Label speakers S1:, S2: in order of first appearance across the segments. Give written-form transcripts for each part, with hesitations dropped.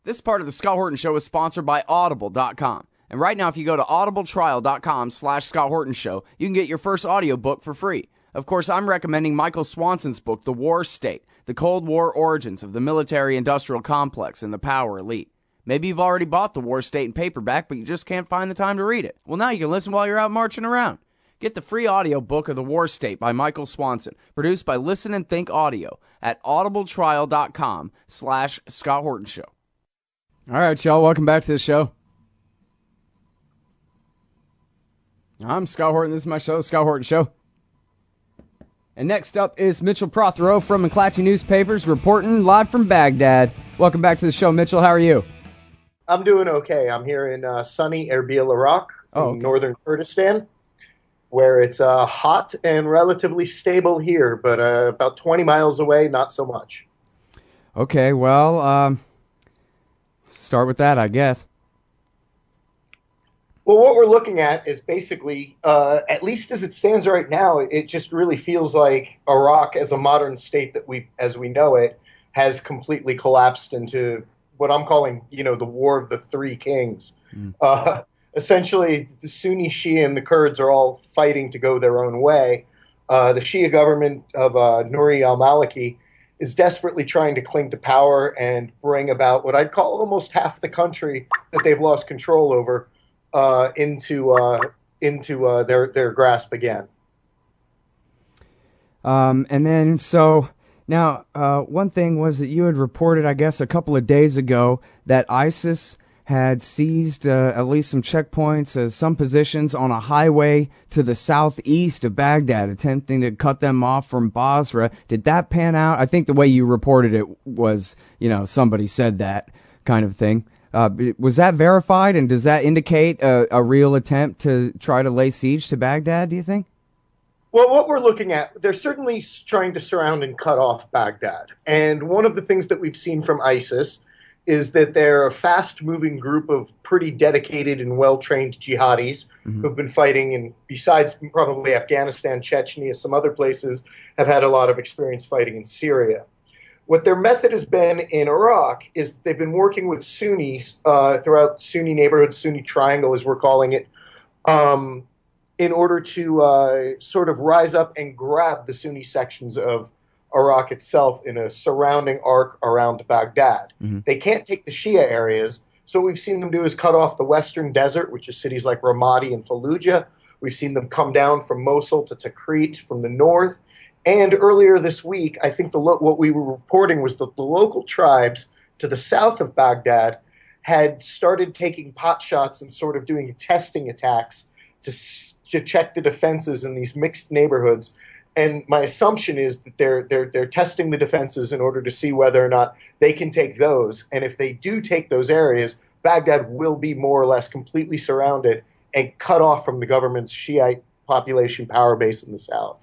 S1: This part of the Scott Horton Show is sponsored by Audible.com. And right now, if you go to audibletrial.com/Scott Horton Show, you can get your first audiobook for free. Of course, I'm recommending Michael Swanson's book, The War State, The Cold War Origins of the Military-Industrial Complex and the Power Elite. Maybe you've already bought The War State in paperback, but you just can't find the time to read it. Well, now you can listen while you're out marching around. Get the free audiobook of The War State by Michael Swanson, produced by Listen and Think Audio at audibletrial.com/Scott Horton Show. All right, y'all, welcome back to the show. I'm Scott Horton. This is my show, The Scott Horton Show. And next up is Mitchell Prothero from McClatchy Newspapers, reporting live from Baghdad. Welcome back to the show, Mitchell. How are you?
S2: I'm doing okay. I'm here in sunny Erbil, Iraq, in northern Kurdistan, where it's hot and relatively stable here, but about 20 miles away, not so much.
S1: Okay, well, start with that, I guess.
S2: Well, what we're looking at is basically, at least as it stands right now, it just really feels like Iraq as a modern state that as we know it, has completely collapsed into what I'm calling, the War of the Three Kings. Essentially, the Sunni, Shia, and the Kurds are all fighting to go their own way. The Shia government of Nouri al-Maliki is desperately trying to cling to power and bring about what I'd call almost half the country that they've lost control over into their grasp again.
S1: And then, so now, one thing was that you had reported, I guess, a couple of days ago that ISIS had seized at least some checkpoints, some positions on a highway to the southeast of Baghdad, attempting to cut them off from Basra. Did that pan out? I think the way you reported it was, somebody said that kind of thing. Was that verified, and does that indicate a real attempt to try to lay siege to Baghdad, do you think?
S2: Well, what we're looking at, they're certainly trying to surround and cut off Baghdad. And one of the things that we've seen from ISIS is that they're a fast-moving group of pretty dedicated and well-trained jihadis who've been fighting in, besides probably Afghanistan, Chechnya, some other places, have had a lot of experience fighting in Syria. What their method has been in Iraq is they've been working with Sunnis throughout Sunni neighborhoods, Sunni Triangle as we're calling it, in order to sort of rise up and grab the Sunni sections of Iraq itself in a surrounding arc around Baghdad. They can't take the Shia areas, so what we've seen them do is cut off the western desert, which is cities like Ramadi and Fallujah. We've seen them come down from Mosul to Tikrit from the north. And earlier this week, I think what we were reporting was that the local tribes to the south of Baghdad had started taking pot shots and sort of doing testing attacks to check the defenses in these mixed neighborhoods. And my assumption is that they're testing the defenses in order to see whether or not they can take those. And if they do take those areas, Baghdad will be more or less completely surrounded and cut off from the government's Shiite population power base in the south.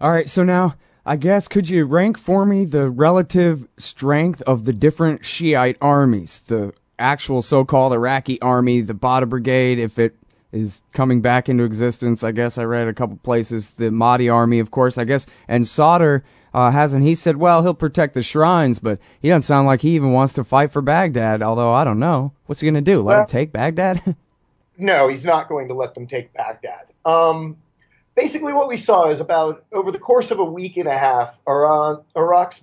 S1: All right, so now, I guess, could you rank for me the relative strength of the different Shiite armies? The actual so-called Iraqi army, the Badr Brigade, if it is coming back into existence. I guess I read a couple places. The Mahdi army, of course, I guess. And Sadr hasn't. He said, well, he'll protect the shrines, but he doesn't sound like he even wants to fight for Baghdad, although I don't know. What's he going to do? Let him take Baghdad?
S2: No, he's not going to let them take Baghdad. Basically what we saw is about, over the course of a week and a half, Iraq's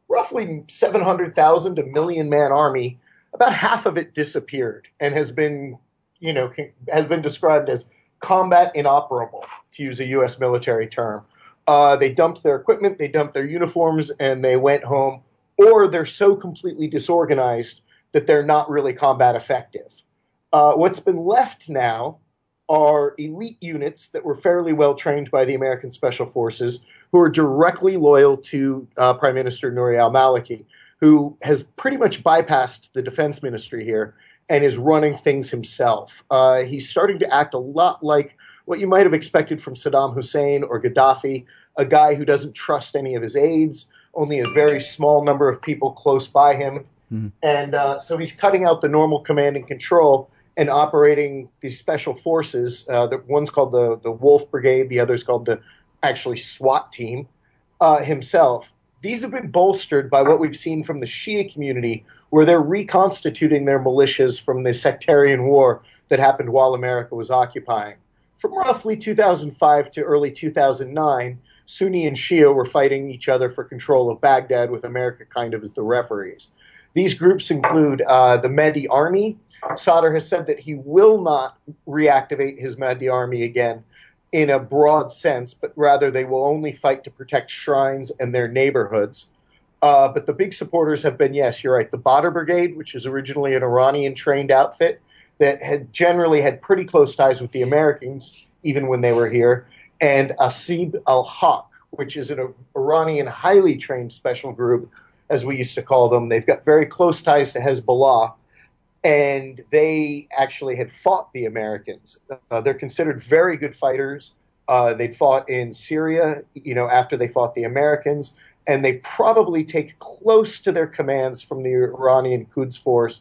S2: roughly 700,000 to million-man army, about half of it disappeared and has been described as combat inoperable, to use a U.S. military term. They dumped their equipment, they dumped their uniforms, and they went home, or they're so completely disorganized that they're not really combat effective. What's been left now are elite units that were fairly well trained by the American Special Forces, who are directly loyal to Prime Minister Nouri al-Maliki, who has pretty much bypassed the defense ministry here and is running things himself. He's starting to act a lot like what you might have expected from Saddam Hussein or Gaddafi, a guy who doesn't trust any of his aides, only a very small number of people close by him. And so he's cutting out the normal command and control and operating these special forces. One's called the Wolf Brigade, the other's called the actually SWAT team himself. These have been bolstered by what we've seen from the Shia community, where they're reconstituting their militias from the sectarian war that happened while America was occupying. From roughly 2005 to early 2009, Sunni and Shia were fighting each other for control of Baghdad, with America kind of as the referees. These groups include the Mahdi Army. Sadr has said that he will not reactivate his Mahdi Army again in a broad sense, but rather they will only fight to protect shrines and their neighborhoods. But the big supporters have been, yes, you're right, the Badr Brigade, which is originally an Iranian-trained outfit that had generally had pretty close ties with the Americans, even when they were here, and Asib al-Haq, which is an Iranian highly trained special group, as we used to call them. They've got very close ties to Hezbollah, and they actually had fought the Americans. They're considered very good fighters. They fought in Syria, after they fought the Americans, and they probably take close to their commands from the Iranian Quds Force.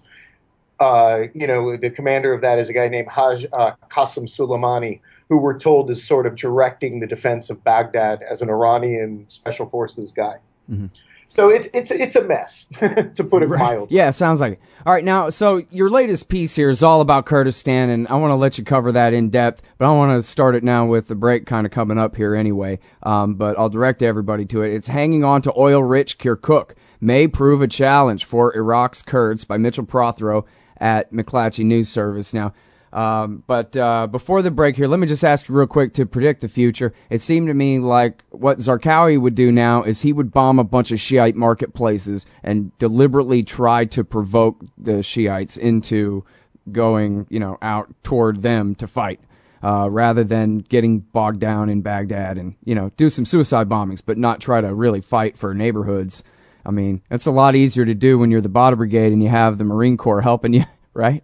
S2: The commander of that is a guy named Haj Qasem Soleimani, who we're told is sort of directing the defense of Baghdad as an Iranian special forces guy. Mm-hmm. So it's a mess, to put it mildly.
S1: Yeah, sounds like it. All right, now, so your latest piece here is all about Kurdistan, and I want to let you cover that in depth, but I want to start it now with the break kind of coming up here anyway, but I'll direct everybody to it. It's Hanging On to Oil-Rich Kirkuk May Prove a Challenge for Iraq's Kurds by Mitchell Prothero at McClatchy News Service. Now, but before the break here, let me just ask you real quick to predict the future. It seemed to me like what Zarqawi would do now is he would bomb a bunch of Shiite marketplaces and deliberately try to provoke the Shiites into going, out toward them to fight, rather than getting bogged down in Baghdad and, do some suicide bombings, but not try to really fight for neighborhoods. I mean, it's a lot easier to do when you're the Badr Brigade and you have the Marine Corps helping you, right?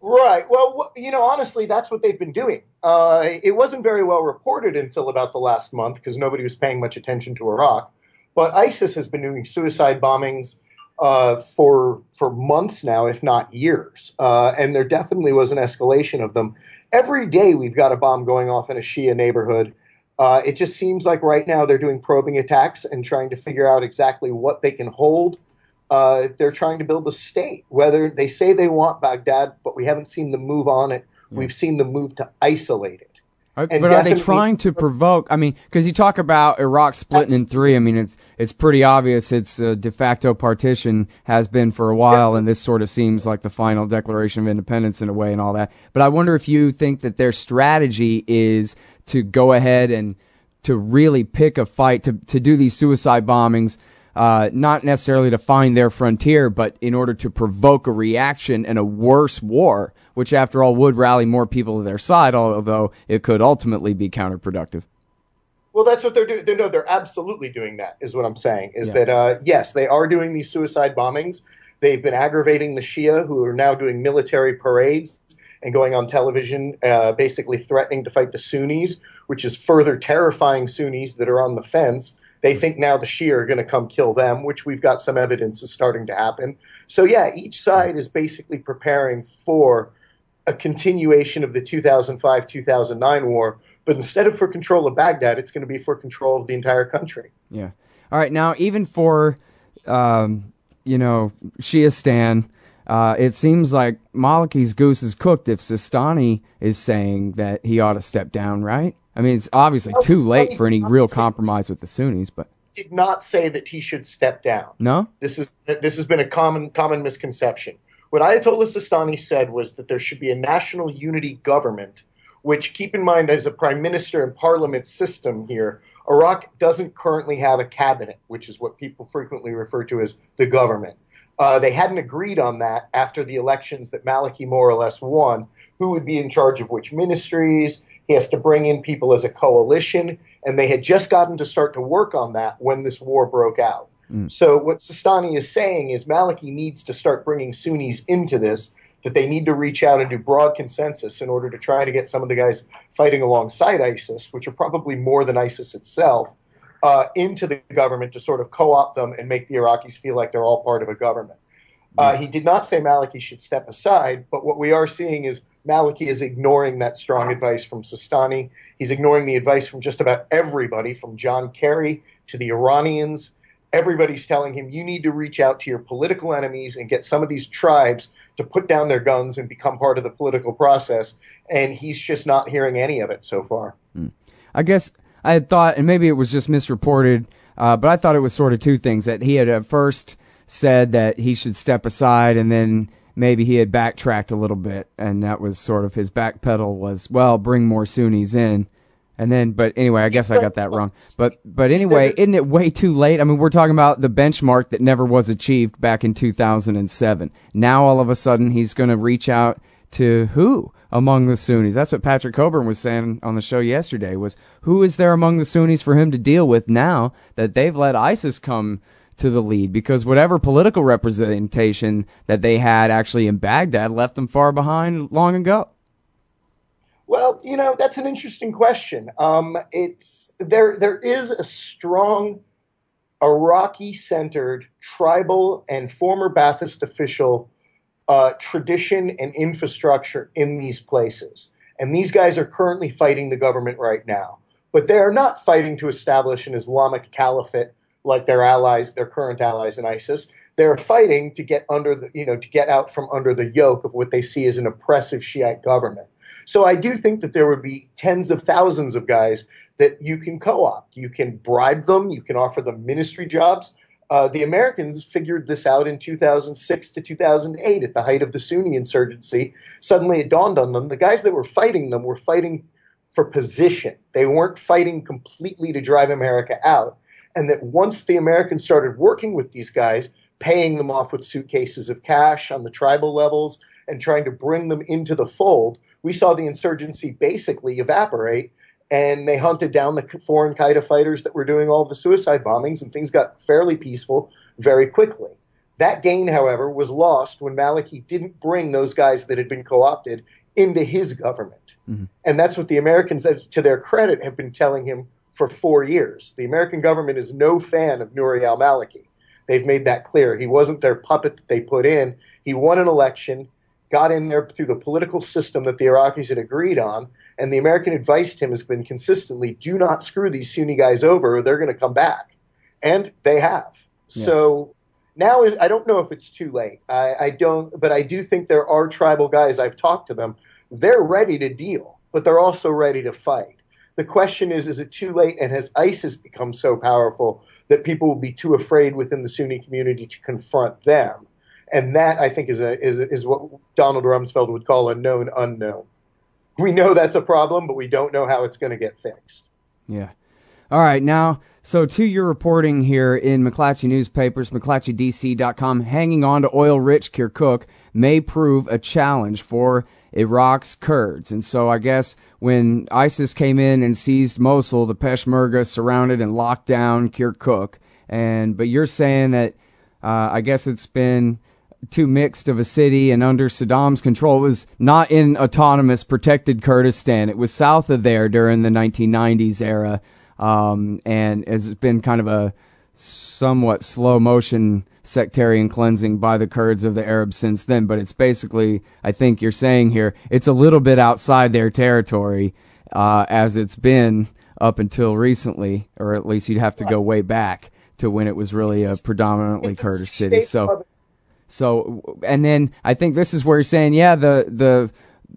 S2: Right. Well, honestly, that's what they've been doing. It wasn't very well reported until about the last month because nobody was paying much attention to Iraq. But ISIS has been doing suicide bombings for months now, if not years. And there definitely was an escalation of them. Every day we've got a bomb going off in a Shia neighborhood. It just seems like right now they're doing probing attacks and trying to figure out exactly what they can hold. They're trying to build a state. Whether they say they want Baghdad, but we haven't seen them move on it. Yeah. We've seen them move to isolate it.
S1: But are they trying to provoke? I mean, because you talk about Iraq splitting in three. I mean, it's pretty obvious. It's a de facto partition, has been for a while, and this sort of seems like the final declaration of independence in a way and all that. But I wonder if you think that their strategy is to go ahead and to really pick a fight, to do these suicide bombings, not necessarily to find their frontier, but in order to provoke a reaction and a worse war, which after all would rally more people to their side, although it could ultimately be counterproductive.
S2: Well, that's what they're doing. They're absolutely doing that, is what I'm saying, that, yes, they are doing these suicide bombings. They've been aggravating the Shia, who are now doing military parades and going on television, basically threatening to fight the Sunnis, which is further terrifying Sunnis that are on the fence. They think now the Shia are going to come kill them, which we've got some evidence is starting to happen. So, yeah, each side is basically preparing for a continuation of the 2005-2009 war. But instead of for control of Baghdad, it's going to be for control of the entire country.
S1: Yeah. All right. Now, even for, Shiistan, it seems like Maliki's goose is cooked if Sistani is saying that he ought to step down, right? I mean, it's obviously too late for any real compromise with the Sunnis, but
S2: did not say that he should step down.
S1: No?
S2: This has been a common misconception. What Ayatollah Sistani said was that there should be a national unity government, which, keep in mind, as a prime minister and parliament system here, Iraq doesn't currently have a cabinet, which is what people frequently refer to as the government. They hadn't agreed on that after the elections that Maliki more or less won, who would be in charge of which ministries. He has to bring in people as a coalition, and they had just gotten to start to work on that when this war broke out. So what Sistani is saying is Maliki needs to start bringing Sunnis into this, that they need to reach out and do broad consensus in order to try to get some of the guys fighting alongside ISIS, which are probably more than ISIS itself, into the government to sort of co-opt them and make the Iraqis feel like they're all part of a government. He did not say Maliki should step aside, but what we are seeing is Maliki is ignoring that strong advice from Sistani. He's ignoring the advice from just about everybody, from John Kerry to the Iranians. everybody's telling him, you need to reach out to your political enemies and get some of these tribes to put down their guns and become part of the political process. And he's just not hearing any of it so far.
S1: I guess I had thought, and maybe it was just misreported, but I thought it was sort of two things, that he had at first said that he should step aside, and then maybe he had backtracked a little bit, and that was sort of his backpedal was, well, bring more Sunnis in. And then, but anyway, I guess I got that wrong. But anyway, isn't it way too late? I mean, we're talking about the benchmark that never was achieved back in 2007. Now, all of a sudden, he's going to reach out to who among the Sunnis? That's what Patrick Coburn was saying on the show yesterday, was who is there among the Sunnis for him to deal with now that they've let ISIS come to the lead? Because whatever political representation that they had actually in Baghdad left them far behind long ago.
S2: Well, that's an interesting question. There is a strong Iraqi-centered tribal and former Ba'athist official tradition and infrastructure in these places. And these guys are currently fighting the government right now. But they are not fighting to establish an Islamic caliphate like their allies, their current allies in ISIS. They're fighting to get to get out from under the yoke of what they see as an oppressive Shiite government. So I do think that there would be tens of thousands of guys that you can co-opt. You can bribe them. You can offer them ministry jobs. The Americans figured this out in 2006 to 2008 at the height of the Sunni insurgency. Suddenly it dawned on them, the guys that were fighting them were fighting for position. They weren't fighting completely to drive America out. And that once the Americans started working with these guys, paying them off with suitcases of cash on the tribal levels and trying to bring them into the fold, we saw the insurgency basically evaporate, and they hunted down the foreign Qaeda fighters that were doing all the suicide bombings, and things got fairly peaceful very quickly. That gain, however, was lost when Maliki didn't bring those guys that had been co-opted into his government. Mm-hmm. And that's what the Americans, to their credit, have been telling him for 4 years. The American government is no fan of Nouri al-Maliki. They've made that clear. He wasn't their puppet that they put in. He won an election, got in there through the political system that the Iraqis had agreed on, and the American advice to him has been consistently, do not screw these Sunni guys over, or they're going to come back. And they have. Yeah. So now, I don't know if it's too late. I don't, but I do think there are tribal guys, I've talked to them, they're ready to deal, but they're also ready to fight. The question is it too late, and has ISIS become so powerful that people will be too afraid within the Sunni community to confront them? And that, I think, is what Donald Rumsfeld would call a known unknown. We know that's a problem, but we don't know how it's going to get fixed.
S1: Yeah. All right. Now, so to your reporting here in McClatchy newspapers, McClatchydC.com, hanging on to oil-rich Kirkuk may prove a challenge for Iraq's Kurds. And so I guess when ISIS came in and seized Mosul, the Peshmerga surrounded and locked down Kirkuk. But you're saying that I guess it's been too mixed of a city, and under Saddam's control, it was not in autonomous protected Kurdistan. It was south of there during the 1990s era, and has been kind of a somewhat slow motion sectarian cleansing by the Kurds of the Arabs since then. But it's basically, I think you're saying here, it's a little bit outside their territory, as it's been up until recently, or at least you'd have to go way back to when it was really a predominantly Kurdish city. So, and then I think this is where you're saying, yeah, the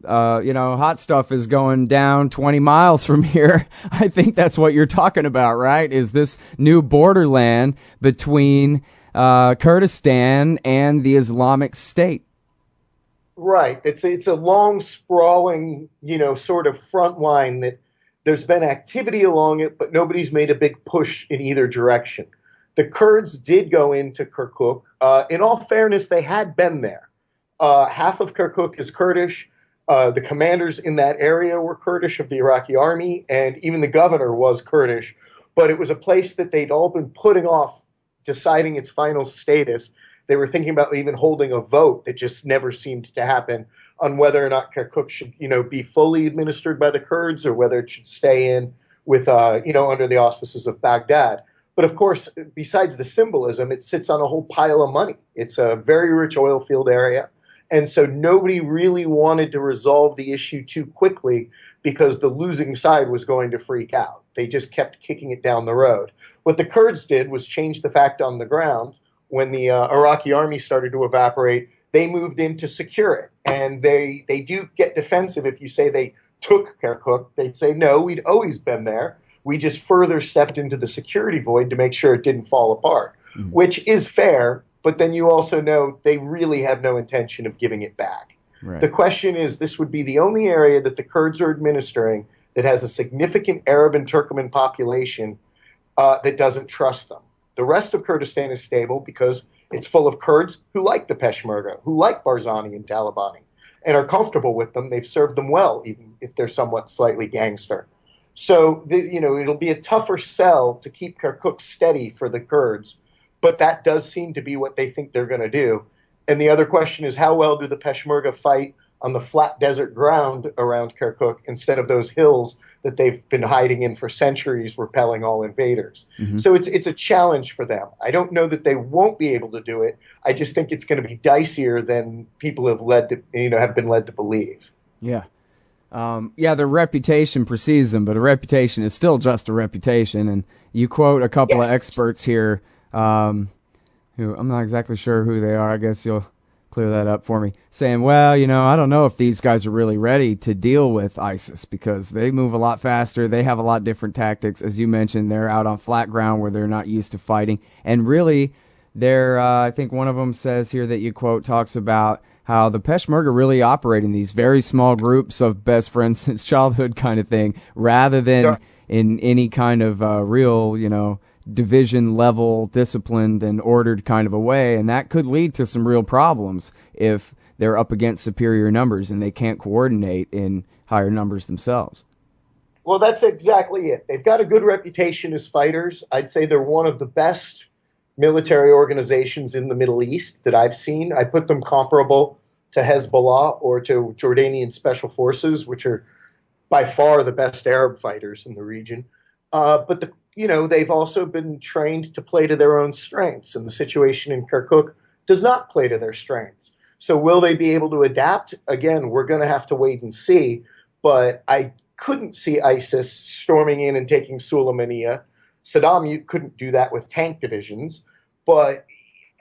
S1: hot stuff is going down 20 miles from here. I think that's what you're talking about, right? Is this new borderland between Kurdistan and the Islamic State?
S2: Right. It's a long, sprawling, sort of front line that there's been activity along it, but nobody's made a big push in either direction. The Kurds did go into Kirkuk. In all fairness, they had been there. Half of Kirkuk is Kurdish. The commanders in that area were Kurdish of the Iraqi army, and even the governor was Kurdish. But it was a place that they'd all been putting off deciding its final status. They were thinking about even holding a vote that just never seemed to happen on whether or not Kirkuk should, be fully administered by the Kurds, or whether it should stay in with, under the auspices of Baghdad. But of course, besides the symbolism, it sits on a whole pile of money. It's a very rich oil field area. And so nobody really wanted to resolve the issue too quickly because the losing side was going to freak out. They just kept kicking it down the road. What the Kurds did was change the fact on the ground. When the Iraqi army started to evaporate, they moved in to secure it. And they do get defensive if you say they took Kirkuk. They'd say, no, we'd always been there. We just further stepped into the security void to make sure it didn't fall apart, which is fair. But then you also know they really have no intention of giving it back. Right. The question is, this would be the only area that the Kurds are administering that has a significant Arab and Turkmen population that doesn't trust them. The rest of Kurdistan is stable because it's full of Kurds who like the Peshmerga, who like Barzani and Talabani, and are comfortable with them. They've served them well, even if they're somewhat slightly gangster. So, it'll be a tougher sell to keep Kirkuk steady for the Kurds, but that does seem to be what they think they're going to do. And the other question is, how well do the Peshmerga fight on the flat desert ground around Kirkuk instead of those hills that they've been hiding in for centuries, repelling all invaders? So it's a challenge for them. I don't know that they won't be able to do it. I just think it's going to be dicier than people have been led to believe.
S1: Yeah. Their reputation precedes them, but a reputation is still just a reputation. And you quote a couple of experts here, who I'm not exactly sure who they are. I guess you'll clear that up for me, saying, well, I don't know if these guys are really ready to deal with ISIS because they move a lot faster. They have a lot different tactics. As you mentioned, they're out on flat ground where they're not used to fighting. And really, I think one of them says here that you quote talks about how the Peshmerga really operate in these very small groups of best friends since childhood kind of thing, rather than in any kind of real, division level, disciplined and ordered kind of a way. And that could lead to some real problems if they're up against superior numbers and they can't coordinate in higher numbers themselves.
S2: Well, that's exactly it. They've got a good reputation as fighters. I'd say they're one of the best military organizations in the Middle East that I've seen. I put them comparable to Hezbollah or to Jordanian Special Forces, which are by far the best Arab fighters in the region. But they've also been trained to play to their own strengths, and the situation in Kirkuk does not play to their strengths. So will they be able to adapt? Again, we're going to have to wait and see, but I couldn't see ISIS storming in and taking Sulaymaniyah. Saddam couldn't do that with tank divisions, but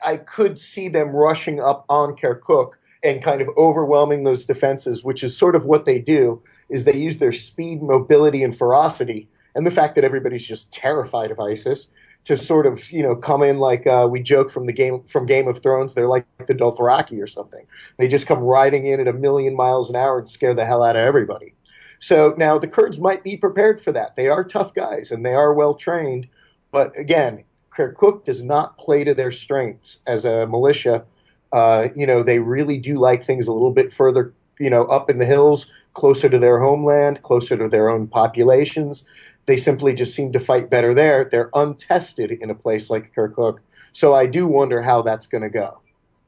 S2: I could see them rushing up on Kirkuk and kind of overwhelming those defenses, which is sort of what they do, is they use their speed, mobility, and ferocity, and the fact that everybody's just terrified of ISIS, to sort of, come in like we joke from Game of Thrones, they're like the Dothraki or something. They just come riding in at 1,000,000 miles an hour and scare the hell out of everybody. So now the Kurds might be prepared for that. They are tough guys and they are well trained, but again, Kirkuk does not play to their strengths as a militia. They really do like things a little bit further, up in the hills, closer to their homeland, closer to their own populations. They simply just seem to fight better there. They're untested in a place like Kirkuk. So I do wonder how that's going to go.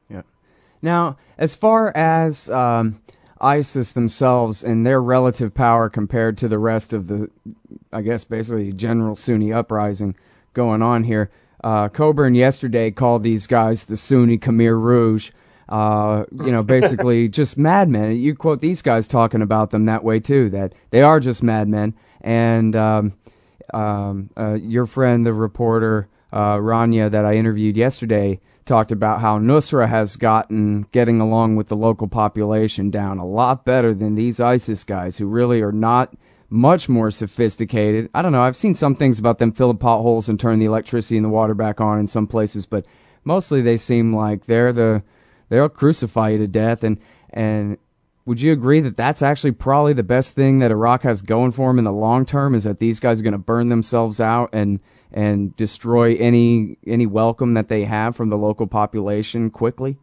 S1: Yeah. Now, as far as ISIS themselves and their relative power compared to the rest of the, I guess, basically general Sunni uprising going on here, Coburn yesterday called these guys the Sunni Khmer Rouge. Basically just madmen. You quote these guys talking about them that way too, that they are just madmen. And your friend, the reporter Rania, that I interviewed yesterday, talked about how Nusra has getting along with the local population down a lot better than these ISIS guys, who really are not much more sophisticated. I don't know. I've seen some things about them filling potholes and turning the electricity and the water back on in some places, but mostly they seem like they'll crucify you to death. And would you agree that that's actually probably the best thing that Iraq has going for them in the long term, is that these guys are going to burn themselves out and destroy any welcome that they have from the local population quickly?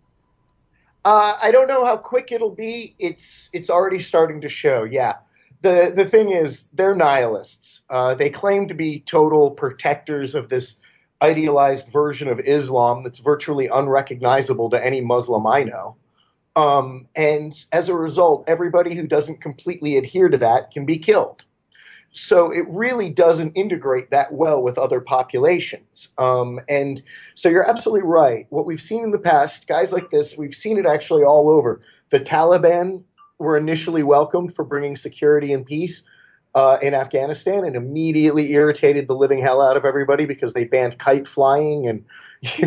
S2: I don't know how quick it'll be. It's already starting to show, yeah. The thing is, they're nihilists. They claim to be total protectors of this idealized version of Islam that's virtually unrecognizable to any Muslim I know. And as a result, everybody who doesn't completely adhere to that can be killed. So it really doesn't integrate that well with other populations. And so you're absolutely right. What we've seen in the past, guys like this, we've seen it actually all over. The Taliban were initially welcomed for bringing security and peace. in Afghanistan and immediately irritated the living hell out of everybody because they banned kite flying and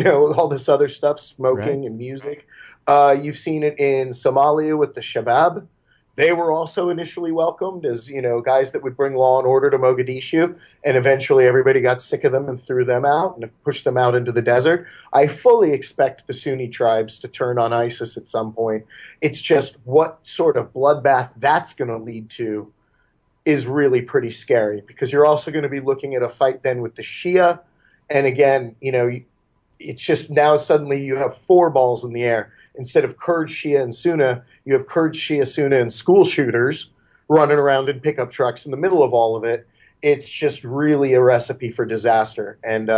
S2: all this other stuff,
S1: Right.
S2: smoking and music. You've seen it in Somalia with the Shabab. They were also initially welcomed as guys that would bring law and order to Mogadishu, and eventually everybody got sick of them and threw them out and pushed them out into the desert. I fully expect the Sunni tribes to turn on ISIS at some point. It's just what sort of bloodbath that's going to lead to is really pretty scary, because you're also going to be looking at a fight then with the Shia. And again, it's just now suddenly you have four balls in the air. Instead of Kurd, Shia, and Sunni, you have Kurd, Shia, Sunni, and school shooters running around in pickup trucks in the middle of all of it. It's just really a recipe for disaster. And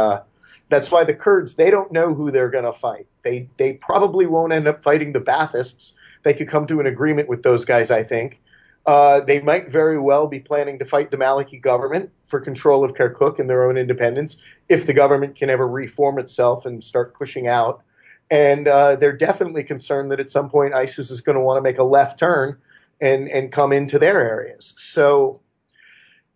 S2: that's why the Kurds, they don't know who they're going to fight. They probably won't end up fighting the Baathists. They could come to an agreement with those guys, I think. They might very well be planning to fight the Maliki government for control of Kirkuk and their own independence, if the government can ever reform itself and start pushing out. And they're definitely concerned that at some point ISIS is going to want to make a left turn and come into their areas. So,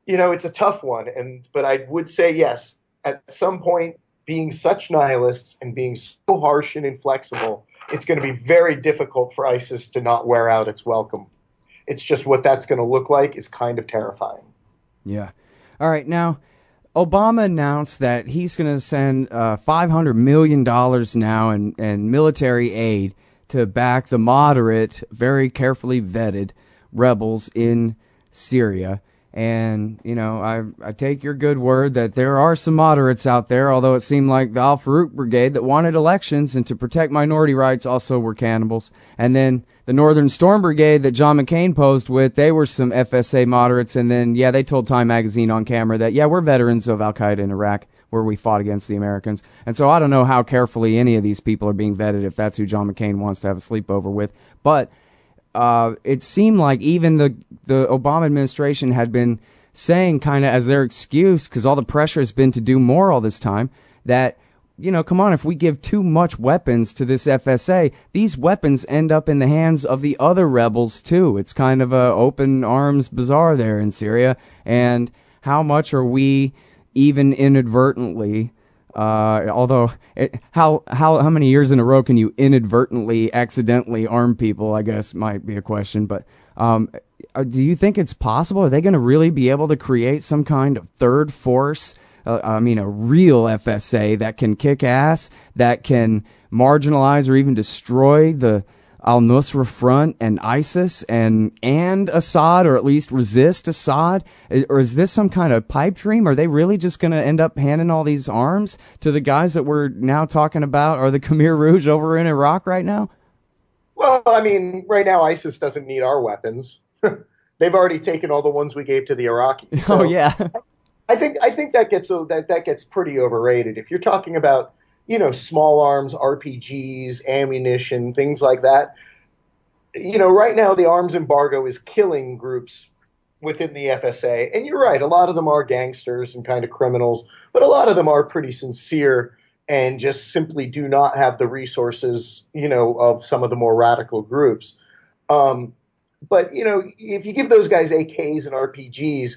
S2: it's a tough one. But I would say, yes, at some point, being such nihilists and being so harsh and inflexible, it's going to be very difficult for ISIS to not wear out its welcome. It's just what that's going to look like is kind of terrifying.
S1: Yeah. All right. Now, Obama announced that he's going to send $500 million now in military aid to back the moderate, very carefully vetted rebels in Syria. And, I take your good word that there are some moderates out there, although it seemed like the Al-Farouk Brigade that wanted elections and to protect minority rights also were cannibals. And then the Northern Storm Brigade that John McCain posed with, they were some FSA moderates. And then, they told Time Magazine on camera that, we're veterans of Al-Qaeda in Iraq, where we fought against the Americans. And so I don't know how carefully any of these people are being vetted if that's who John McCain wants to have a sleepover with. But it seemed like even the Obama administration had been saying, kind of as their excuse, because all the pressure has been to do more all this time, that, come on, if we give too much weapons to this FSA, these weapons end up in the hands of the other rebels too. It's kind of a open arms bazaar there in Syria. And how much are we even inadvertently how many years in a row can you inadvertently, accidentally arm people, I guess might be a question. But do you think it's possible? Are they going to really be able to create some kind of third force? A real FSA that can kick ass, that can marginalize or even destroy the al-Nusra Front and ISIS and Assad, or at least resist Assad? Or is this some kind of pipe dream? Are they really just going to end up handing all these arms to the guys that we're now talking about, or the Khmer Rouge over in Iraq right now?
S2: Well, right now ISIS doesn't need our weapons. They've already taken all the ones we gave to the Iraqis. So
S1: oh yeah.
S2: I think that gets pretty overrated. If you're talking about small arms, RPGs, ammunition, things like that. Right now the arms embargo is killing groups within the FSA. And you're right, a lot of them are gangsters and kind of criminals, but a lot of them are pretty sincere and just simply do not have the resources, of some of the more radical groups. But if you give those guys AKs and RPGs,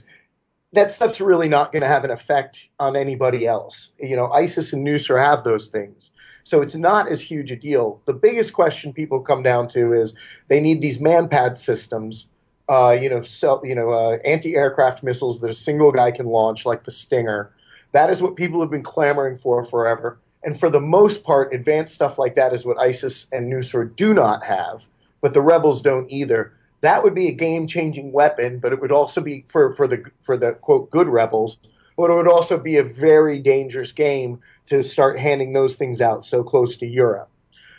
S2: that stuff's really not going to have an effect on anybody else. ISIS and Nusra have those things. So it's not as huge a deal. The biggest question people come down to is they need these man-pad systems, anti-aircraft missiles that a single guy can launch, like the Stinger. That is what people have been clamoring for forever. And for the most part, advanced stuff like that is what ISIS and Nusra do not have, but the rebels don't either. That would be a game-changing weapon, but it would also be for the quote good rebels. But it would also be a very dangerous game to start handing those things out so close to Europe.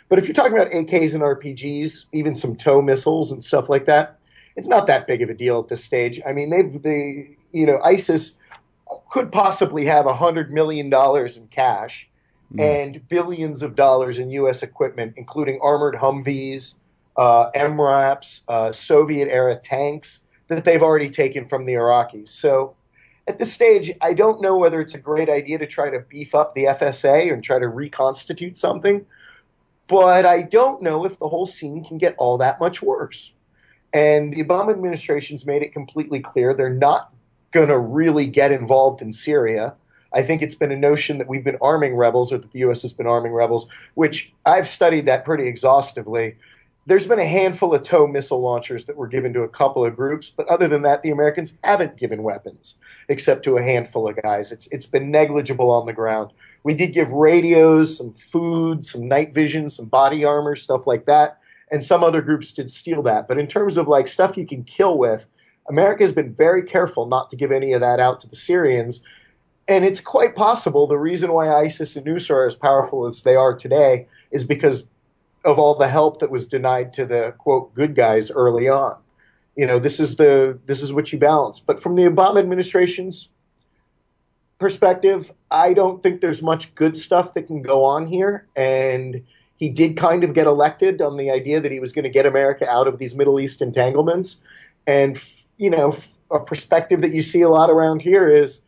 S2: But if you're talking about AKs and RPGs, even some tow missiles and stuff like that, it's not that big of a deal at this stage. ISIS could possibly have $100 million in cash and billions of dollars in U.S. equipment, including armored Humvees, MRAPs, Soviet-era tanks that they've already taken from the Iraqis. So at this stage, I don't know whether it's a great idea to try to beef up the FSA and try to reconstitute something, but I don't know if the whole scene can get all that much worse. And the Obama administration's made it completely clear they're not going to really get involved in Syria. I think it's been a notion that we've been arming rebels, or that the U.S. has been arming rebels, which I've studied that pretty exhaustively. There's been a handful of TOW missile launchers that were given to a couple of groups, but other than that, the Americans haven't given weapons, except to a handful of guys. It's been negligible on the ground. We did give radios, some food, some night vision, some body armor, stuff like that, and some other groups did steal that. But in terms of like stuff you can kill with, America has been very careful not to give any of that out to the Syrians. And it's quite possible the reason why ISIS and Nusra are as powerful as they are today is because of all the help that was denied to the, quote, good guys early on. You know, this is what you balance. But from the Obama administration's perspective, I don't think there's much good stuff that can go on here. And he did kind of get elected on the idea that he was going to get America out of these Middle East entanglements. And, you know, a perspective that you see a lot around here is,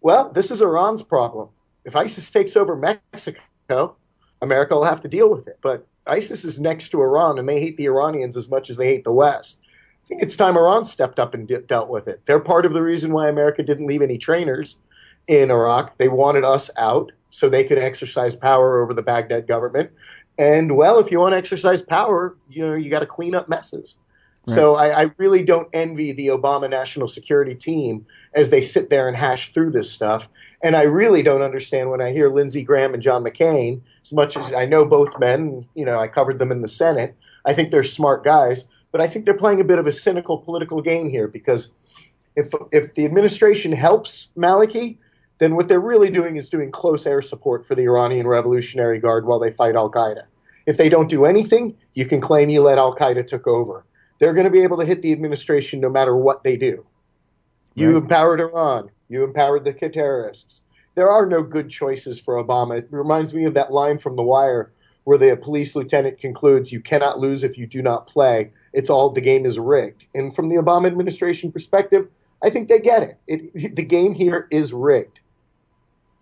S2: well, this is Iran's problem. If ISIS takes over Mexico, America will have to deal with it. But ISIS is next to Iran, and they hate the Iranians as much as they hate the West. I think it's time Iran stepped up and dealt with it. They're part of the reason why America didn't leave any trainers in Iraq. They wanted us out so they could exercise power over the Baghdad government. And, well, if you want to exercise power, you know, you got to clean up messes. Right. So I really don't envy the Obama national security team as they sit there and hash through this stuff. And I really don't understand when I hear Lindsey Graham and John McCain, as much as I know both men, you know, I covered them in the Senate. I think they're smart guys, but I think they're playing a bit of a cynical political game here, because if the administration helps Maliki, then what they're really doing is doing close air support for the Iranian Revolutionary Guard while they fight al-Qaeda. If they don't do anything, you can claim you let al-Qaeda took over. They're going to be able to hit the administration no matter what they do. You empowered Iran. You empowered the terrorists. There are no good choices for Obama. It reminds me of that line from The Wire where the police lieutenant concludes, you cannot lose if you do not play. It's all, the game is rigged. And from the Obama administration perspective, I think they get it. The game here is rigged.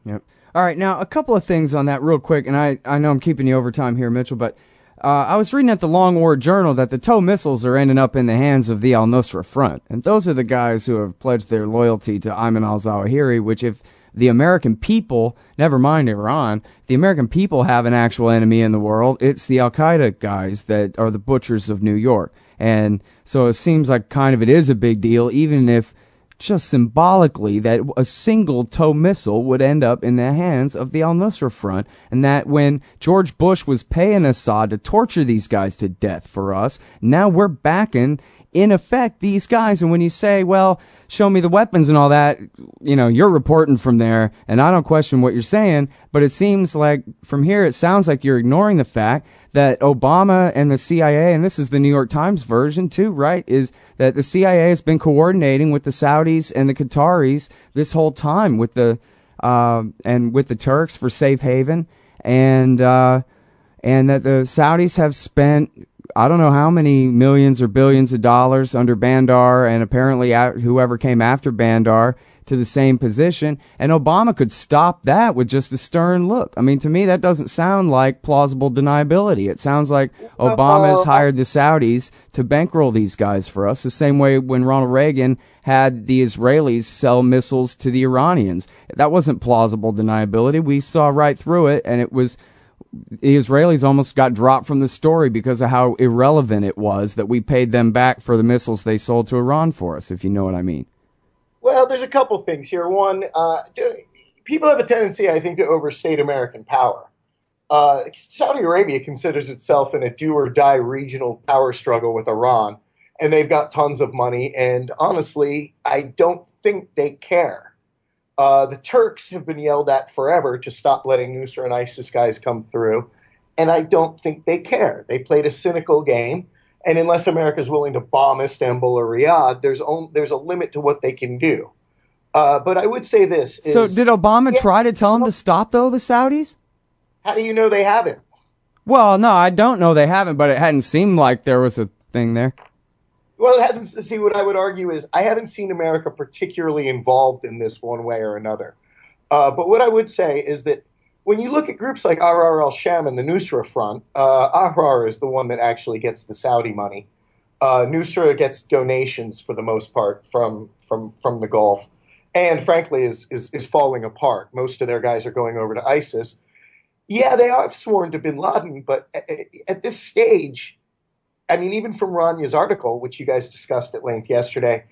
S1: Yep. All right, now a couple of things on that real quick, and I know I'm keeping you over time here, Mitchell, but I was reading at the Long War Journal that the TOW missiles are ending up in the hands of the al-Nusra Front, and those are the guys who have pledged their loyalty to Ayman al-Zawahiri, which if the American people, never mind Iran, the American people have an actual enemy in the world, it's the al-Qaeda guys that are the butchers of New York. And so it seems like kind of it is a big deal, even if just symbolically that a single TOW missile would end up in the hands of the al-Nusra Front, and that when George Bush was paying Assad to torture these guys to death for us, now we're backing, in effect, these guys. And when you say, well, show me the weapons and all that, you know, you're reporting from there, and I don't question what you're saying, but it seems like from here it sounds like you're ignoring the fact that Obama and the CIA, and this is the New York Times version too, right, is that the CIA has been coordinating with the Saudis and the Qataris this whole time with the and with the Turks for safe haven, and that the Saudis have spent I don't know how many millions or billions of dollars under Bandar, and apparently whoever came after Bandar, to the same position, and Obama could stop that with just a stern look. I mean, to me, that doesn't sound like plausible deniability. It sounds like Obama has hired the Saudis to bankroll these guys for us, the same way when Ronald Reagan had the Israelis sell missiles to the Iranians. That wasn't plausible deniability. We saw right through it, and it was the Israelis almost got dropped from the story because of how irrelevant it was that we paid them back for the missiles they sold to Iran for us, if you know what I mean.
S2: Well, there's a couple things here. One, people have a tendency, I think, to overstate American power. Saudi Arabia considers itself in a do-or-die regional power struggle with Iran, and they've got tons of money, and honestly, I don't think they care. The Turks have been yelled at forever to stop letting Nusra and ISIS guys come through, and I don't think they care. They played a cynical game. And unless America is willing to bomb Istanbul or Riyadh, there's a limit to what they can do. But I would say this.
S1: So did Obama try to tell them to stop, though, the Saudis?
S2: How do you know they haven't?
S1: Well, no, I don't know they haven't, but it hadn't seemed like there was a thing there.
S2: Well, it hasn't. See, what I would argue is I haven't seen America particularly involved in this one way or another. But what I would say is that when you look at groups like Ahrar al-Sham and the Nusra Front, Ahrar is the one that actually gets the Saudi money. Nusra gets donations for the most part from the Gulf. and frankly is falling apart. Most of their guys are going over to ISIS. Yeah, they have sworn to bin Laden, but at this stage, I mean, even from Ranya's article, which you guys discussed at length yesterday,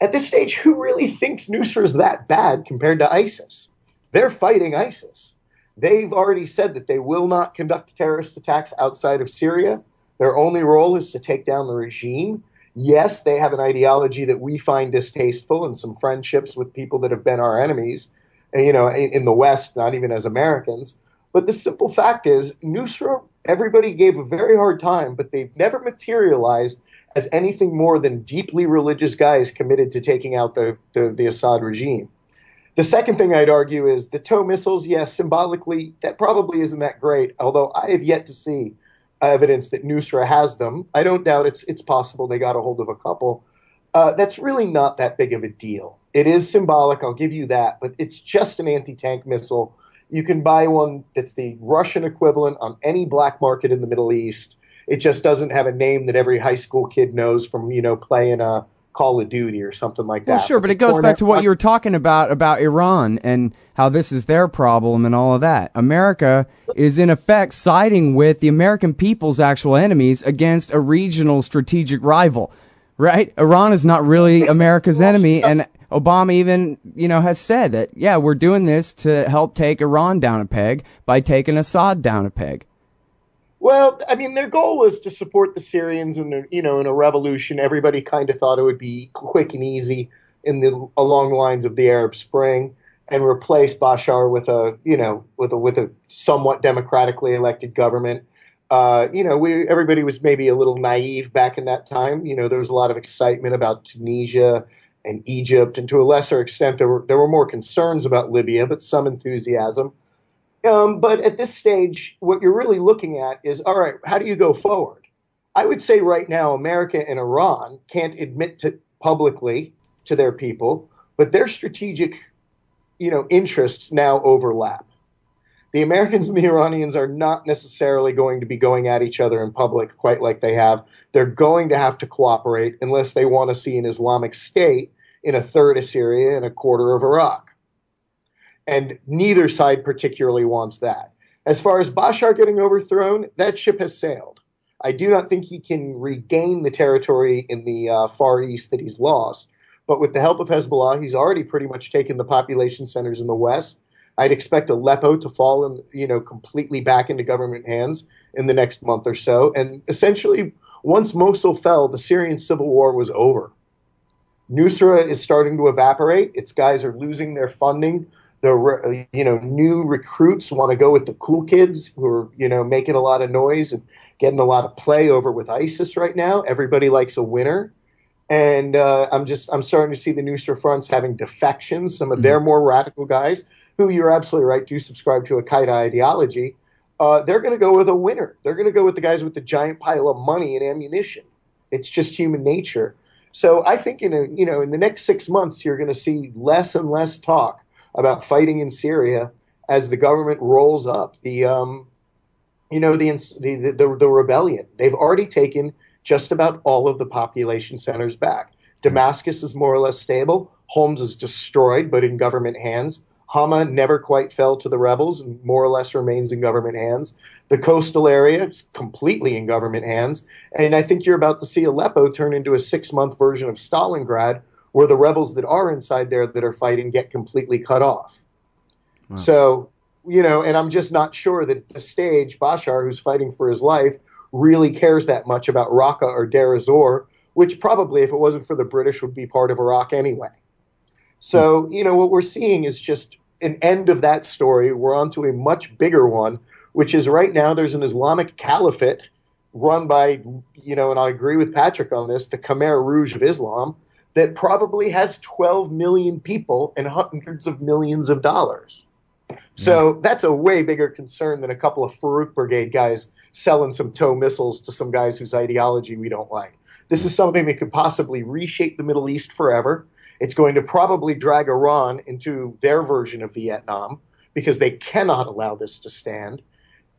S2: at this stage, who really thinks Nusra is that bad compared to ISIS? They're fighting ISIS. They've already said that they will not conduct terrorist attacks outside of Syria. Their only role is to take down the regime. Yes, they have an ideology that we find distasteful and some friendships with people that have been our enemies, in the West, not even as Americans. But the simple fact is, Nusra, everybody gave a very hard time, but they've never materialized as anything more than deeply religious guys committed to taking out the Assad regime. The second thing I'd argue is the TOW missiles, yes, symbolically, that probably isn't that great, although I have yet to see evidence that Nusra has them. I don't doubt it's possible they got a hold of a couple. That's really not that big of a deal. It is symbolic, I'll give you that, but it's just an anti-tank missile. You can buy one that's the Russian equivalent on any black market in the Middle East. It just doesn't have a name that every high school kid knows from, playing a Call of Duty or something like that.
S1: Well, sure, but it goes back to what you were talking about Iran and how this is their problem and all of that. America is in effect siding with the American people's actual enemies against a regional strategic rival, right? Iran is not really America's enemy, and Obama even, has said that, yeah, we're doing this to help take Iran down a peg by taking Assad down a peg.
S2: Well, I mean, their goal was to support the Syrians in a revolution. Everybody kind of thought it would be quick and easy along the lines of the Arab Spring, and replace Bashar with a somewhat democratically elected government. Everybody was maybe a little naive back in that time. There was a lot of excitement about Tunisia and Egypt, and to a lesser extent, there were more concerns about Libya, but some enthusiasm. But at this stage, what you're really looking at is, all right, how do you go forward? I would say right now, America and Iran can't admit publicly to their people, but their strategic, interests now overlap. The Americans and the Iranians are not necessarily going to be going at each other in public quite like they have. They're going to have to cooperate unless they want to see an Islamic State in a third of Syria and a quarter of Iraq. And neither side particularly wants that. As far as Bashar getting overthrown, that ship has sailed. I do not think he can regain the territory in the Far East that he's lost. But with the help of Hezbollah, he's already pretty much taken the population centers in the West. I'd expect Aleppo to fall completely back into government hands in the next month or so. And essentially, once Mosul fell, the Syrian civil war was over. Nusra is starting to evaporate. Its guys are losing their funding. The new recruits want to go with the cool kids who are making a lot of noise and getting a lot of play over with ISIS right now. Everybody likes a winner, and I'm starting to see the Nusra fronts having defections. Some of their more radical guys, who you're absolutely right, do subscribe to a Qaeda ideology. They're going to go with a winner. They're going to go with the guys with the giant pile of money and ammunition. It's just human nature. So I think in the next 6 months you're going to see less and less talk about fighting in Syria as the government rolls up the rebellion. They've already taken just about all of the population centers back. Damascus is more or less stable. Homs is destroyed, but in government hands. Hama never quite fell to the rebels and more or less remains in government hands. The coastal area is completely in government hands. And I think you're about to see Aleppo turn into a 6-month version of Stalingrad, where the rebels that are inside there that are fighting get completely cut off. Wow. So, and I'm just not sure that at this stage, Bashar, who's fighting for his life, really cares that much about Raqqa or Deir ez-Zor, which probably, if it wasn't for the British, would be part of Iraq anyway. So, what we're seeing is just an end of that story. We're on to a much bigger one, which is right now there's an Islamic caliphate run by, and I agree with Patrick on this, the Khmer Rouge of Islam, that probably has 12 million people and hundreds of millions of dollars. So that's a way bigger concern than a couple of Farouk Brigade guys selling some TOW missiles to some guys whose ideology we don't like. This is something that could possibly reshape the Middle East forever. It's going to probably drag Iran into their version of Vietnam because they cannot allow this to stand.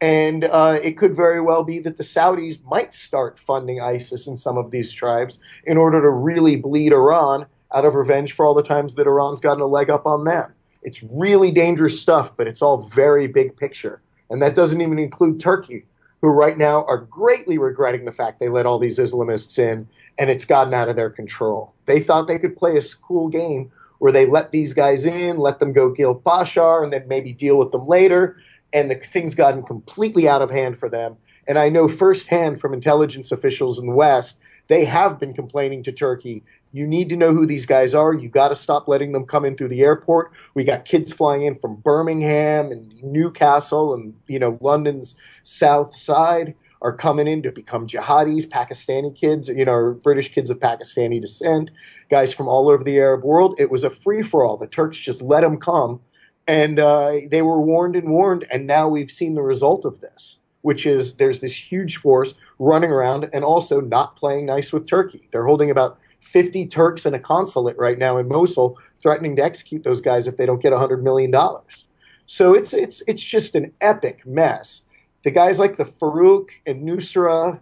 S2: And it could very well be that the Saudis might start funding ISIS in some of these tribes in order to really bleed Iran out of revenge for all the times that Iran's gotten a leg up on them. It's really dangerous stuff, but it's all very big picture. And that doesn't even include Turkey, who right now are greatly regretting the fact they let all these Islamists in and it's gotten out of their control. They thought they could play a cool game where they let these guys in, let them go kill Bashar, and then maybe deal with them later. And the thing's gotten completely out of hand for them. And I know firsthand from intelligence officials in the West, they have been complaining to Turkey, you need to know who these guys are. You got to stop letting them come in through the airport. We got kids flying in from Birmingham and Newcastle and, London's south side are coming in to become jihadis, Pakistani kids, or British kids of Pakistani descent, guys from all over the Arab world. It was a free-for-all. The Turks just let them come, and they were warned, and now we've seen the result of this, which is there's this huge force running around and also not playing nice with Turkey. They're holding about 50 Turks in a consulate right now in Mosul, threatening to execute those guys if they don't get $100 million. So it's just an epic mess. The guys like the Farouk and Nusra,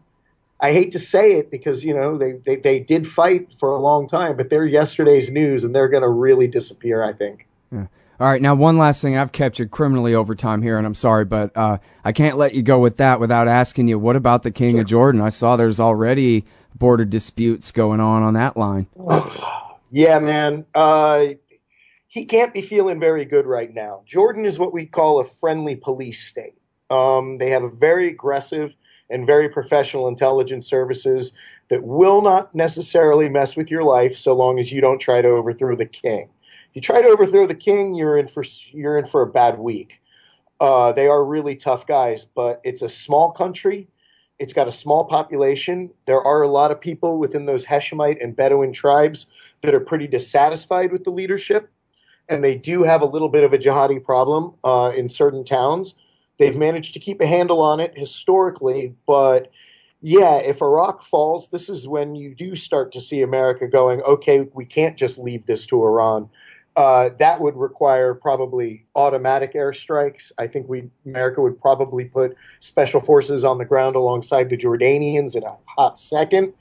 S2: I hate to say it because, they did fight for a long time, but they're yesterday's news and they're going to really disappear, I think.
S1: Yeah. All right, now one last thing. I've kept you criminally over time here, and I'm sorry, but I can't let you go with that without asking you, what about the King of Jordan? I saw there's already border disputes going on that line.
S2: Yeah, man. He can't be feeling very good right now. Jordan is what we call a friendly police state. They have a very aggressive and very professional intelligence services that will not necessarily mess with your life so long as you don't try to overthrow the king. If you try to overthrow the king, you're in for a bad week. They are really tough guys, but it's a small country. It's got a small population. There are a lot of people within those Hashemite and Bedouin tribes that are pretty dissatisfied with the leadership, and they do have a little bit of a jihadi problem in certain towns. They've managed to keep a handle on it historically, but yeah, if Iraq falls, this is when you do start to see America going, okay, we can't just leave this to Iran. That would require probably automatic airstrikes. I think America would probably put special forces on the ground alongside the Jordanians in a hot second,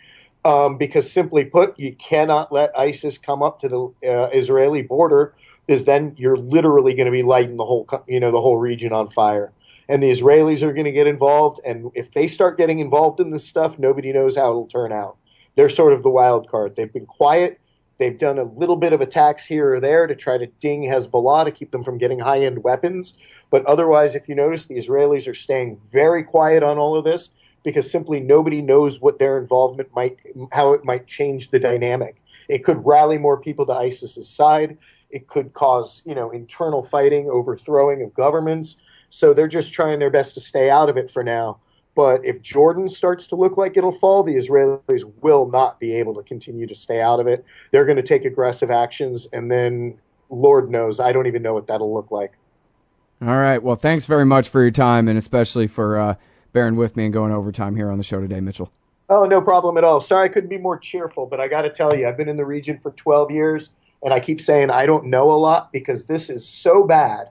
S2: because simply put, you cannot let ISIS come up to the Israeli border, because then you're literally going to be lighting the whole region on fire. And the Israelis are going to get involved, and if they start getting involved in this stuff, nobody knows how it'll turn out. They're sort of the wild card. They've been quiet. They've done a little bit of attacks here or there to try to ding Hezbollah to keep them from getting high-end weapons. But otherwise, if you notice, the Israelis are staying very quiet on all of this because simply nobody knows what their involvement how it might change the dynamic. It could rally more people to ISIS's side. It could cause, internal fighting, overthrowing of governments. So they're just trying their best to stay out of it for now. But if Jordan starts to look like it'll fall, the Israelis will not be able to continue to stay out of it. They're going to take aggressive actions, and then, Lord knows, I don't even know what that'll look like.
S1: All right. Well, thanks very much for your time, and especially for bearing with me and going overtime here on the show today, Mitchell.
S2: Oh, no problem at all. Sorry I couldn't be more cheerful, but I got to tell you, I've been in the region for 12 years, and I keep saying I don't know a lot because this is so bad.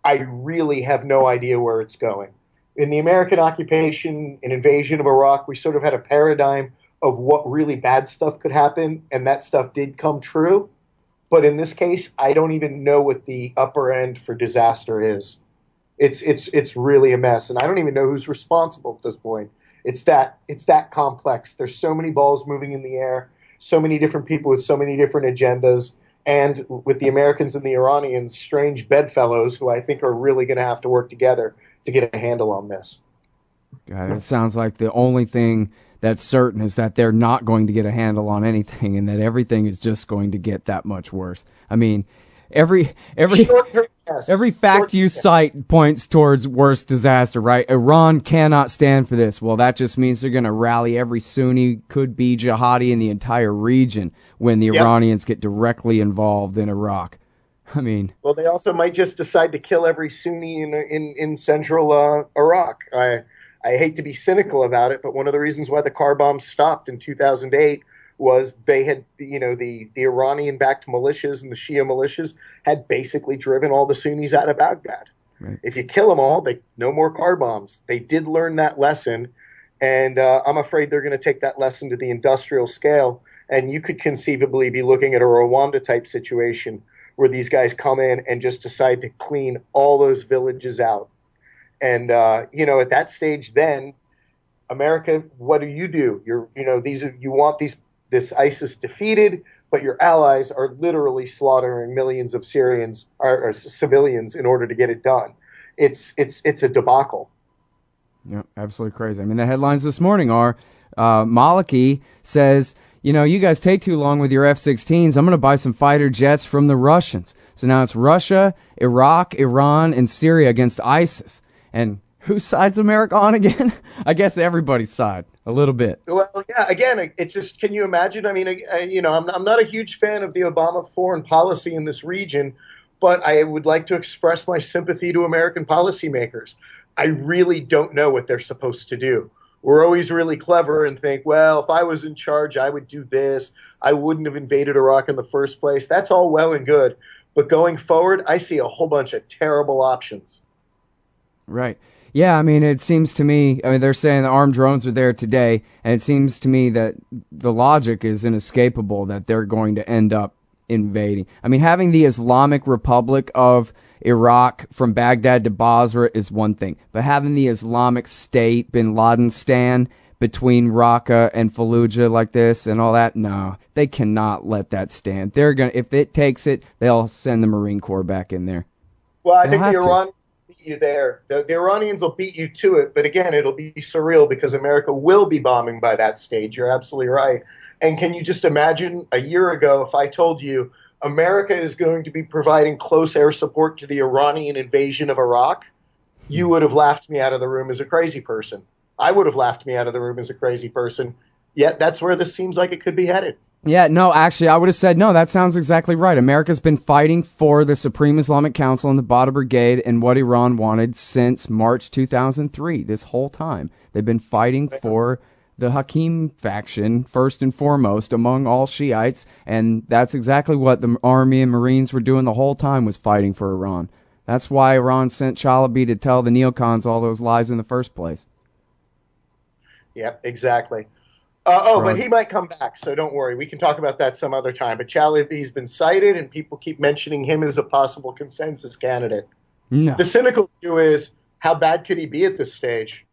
S2: I really have no idea where it's going. In the American occupation and invasion of Iraq, we sort of had a paradigm of what really bad stuff could happen, and that stuff did come true. But in this case, I don't even know what the upper end for disaster is. It's really a mess, and I don't even know who's responsible at this point. It's that complex. There's so many balls moving in the air, so many different people with so many different agendas, and with the Americans and the Iranians, strange bedfellows who I think are really going to have to work together to get a handle on this.
S1: God, it sounds like the only thing that's certain is that they're not going to get a handle on anything, and that everything is just going to get that much worse. I mean, every fact you cite points towards worse disaster, right? Iran cannot stand for this. Well, that just means they're going to rally every Sunni, could be jihadi in the entire region when the Iranians get directly involved in Iraq. I mean,
S2: well, they also might just decide to kill every Sunni in central Iraq. I hate to be cynical about it, but one of the reasons why the car bombs stopped in 2008 was they had, the Iranian-backed militias and the Shia militias had basically driven all the Sunnis out of Baghdad. Right. If you kill them all, no more car bombs. They did learn that lesson, and I'm afraid they're going to take that lesson to the industrial scale And you could conceivably be looking at a Rwanda type situation where these guys come in and just decide to clean all those villages out. And, at that stage, then America, what do? You want this ISIS defeated, but your allies are literally slaughtering millions of Syrians or civilians in order to get it done. It's a debacle.
S1: Yeah, absolutely crazy. I mean, the headlines this morning are Maliki says, you guys take too long with your F-16s. I'm going to buy some fighter jets from the Russians. So now it's Russia, Iraq, Iran, and Syria against ISIS. And whose side's America on again? I guess everybody's side, a little bit.
S2: Well, yeah, again, it's just, can you imagine? I mean, I'm not a huge fan of the Obama foreign policy in this region, but I would like to express my sympathy to American policymakers. I really don't know what they're supposed to do. We're always really clever and think, well, if I was in charge, I would do this. I wouldn't have invaded Iraq in the first place. That's all well and good. But going forward, I see a whole bunch of terrible options.
S1: Right. Yeah, I mean, it seems to me, they're saying the armed drones are there today, and it seems to me that the logic is inescapable that they're going to end up invading. I mean, having the Islamic Republic of Iraq from Baghdad to Basra is one thing, but having the Islamic State, bin Laden between Raqqa and Fallujah like this and all that, no, they cannot let that stand. They're gonna, if it takes it, they'll send the Marine Corps back in there.
S2: Well, I think the Iranians beat you there. The Iranians will beat you to it, but again, it'll be surreal because America will be bombing by that stage. You're absolutely right. And can you just imagine a year ago if I told you America is going to be providing close air support to the Iranian invasion of Iraq? You would have laughed me out of the room as a crazy person. I would have laughed me out of the room as a crazy person. Yet that's where this seems like it could be headed.
S1: Yeah, no, actually, I would have said, no, that sounds exactly right. America's been fighting for the Supreme Islamic Council and the Badr Brigade and what Iran wanted since March 2003. This whole time, they've been fighting for the Hakim faction, first and foremost, among all Shiites, and that's exactly what the Army and Marines were doing the whole time, was fighting for Iran. That's why Iran sent Chalabi to tell the neocons all those lies in the first place.
S2: Yep, exactly. But he might come back, so don't worry. We can talk about that some other time. But Chalabi's been cited, and people keep mentioning him as a possible consensus candidate.
S1: No.
S2: The cynical view is, how bad could he be at this stage?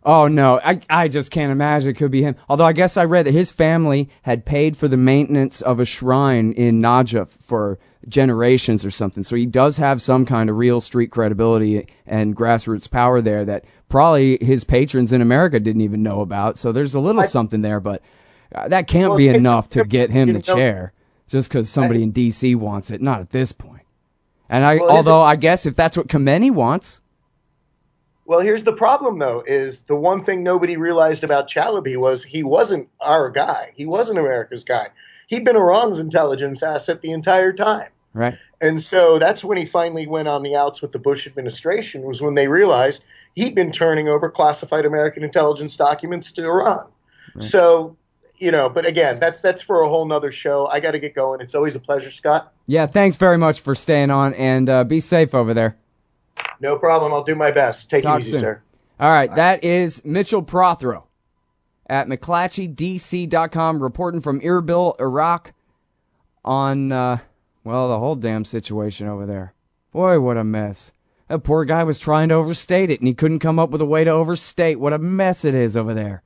S1: Oh, no, I just can't imagine it could be him. Although I guess I read that his family had paid for the maintenance of a shrine in Najaf for generations or something. So he does have some kind of real street credibility and grassroots power there that probably his patrons in America didn't even know about. So there's a little something there, but that can't be enough to get him the chair just because somebody in D.C. wants it. Not at this point. And I guess if that's what Khomeini wants.
S2: Well, here's the problem, though, is the one thing nobody realized about Chalabi was he wasn't our guy. He wasn't America's guy. He'd been Iran's intelligence asset the entire time.
S1: Right.
S2: And so that's when he finally went on the outs with the Bush administration, was when they realized he'd been turning over classified American intelligence documents to Iran. Right. So, but again, that's for a whole nother show. I got to get going. It's always a pleasure, Scott.
S1: Yeah, thanks very much for staying on, and be safe over there.
S2: No problem. I'll do my best. Take it easy, sir.
S1: All right. That is Mitchell Prothero at McClatchyDC.com reporting from Erbil, Iraq on, the whole damn situation over there. Boy, what a mess. That poor guy was trying to overstate it, and he couldn't come up with a way to overstate what a mess it is over there.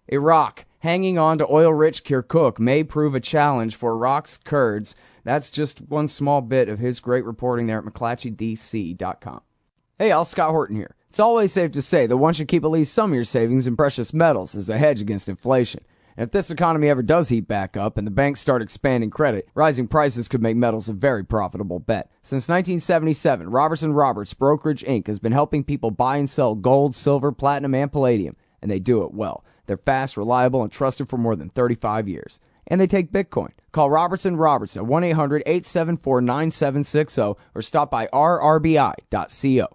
S1: Iraq, hanging on to oil-rich Kirkuk may prove a challenge for Iraq's Kurds. That's just one small bit of his great reporting there at McClatchyDC.com. Hey, all, Scott Horton here. It's always safe to say that one should keep at least some of your savings in precious metals as a hedge against inflation. And if this economy ever does heat back up and the banks start expanding credit, rising prices could make metals a very profitable bet. Since 1977, Robertson Roberts Brokerage Inc. has been helping people buy and sell gold, silver, platinum, and palladium, and they do it well. They're fast, reliable, and trusted for more than 35 years. And they take Bitcoin. Call Robertson Roberts at 1-800-874-9760 or stop by rrbi.co.